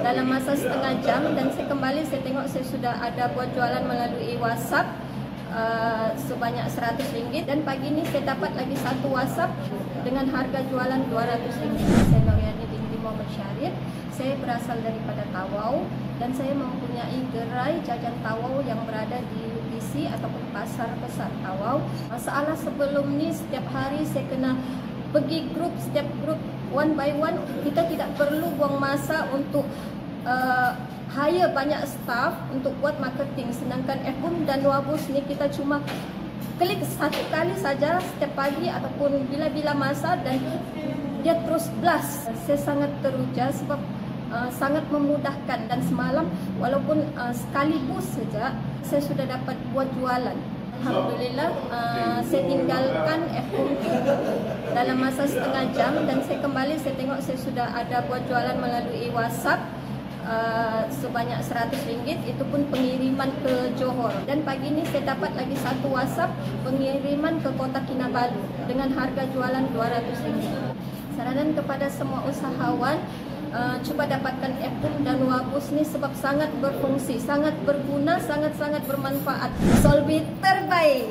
dalam masa setengah jam, dan saya kembali, saya tengok saya sudah ada buat jualan melalui WhatsApp sebanyak RM100, dan pagi ini saya dapat lagi satu WhatsApp dengan harga jualan RM200. Saya Noriani binti Muhammad Syarif. Saya berasal daripada Tawau dan saya mempunyai gerai jajan Tawau yang berada di UTC ataupun Pasar Besar Tawau. Masalah sebelum ni setiap hari saya kena pergi grup, setiap grup one by one. Kita tidak perlu buang masa untuk hire banyak staff untuk buat marketing, sedangkan FBoom dan Wabus ni kita cuma klik satu kali saja setiap pagi ataupun bila-bila masa dan dia terus blast. Saya sangat teruja sebab sangat memudahkan, dan semalam walaupun sekali boost saja saya sudah dapat buat jualan. Alhamdulillah, saya tinggalkan FBoom dalam masa setengah jam, dan saya kembali, saya tengok saya sudah ada buat jualan melalui WhatsApp sebanyak RM100, itu pun pengiriman ke Johor, dan pagi ini saya dapat lagi satu WhatsApp pengiriman ke Kota Kinabalu dengan harga jualan RM200. Saranan kepada semua usahawan, cuba dapatkan FBoom dan Wabus ni sebab sangat berfungsi, sangat berguna, sangat-sangat bermanfaat. Solbit terbaik.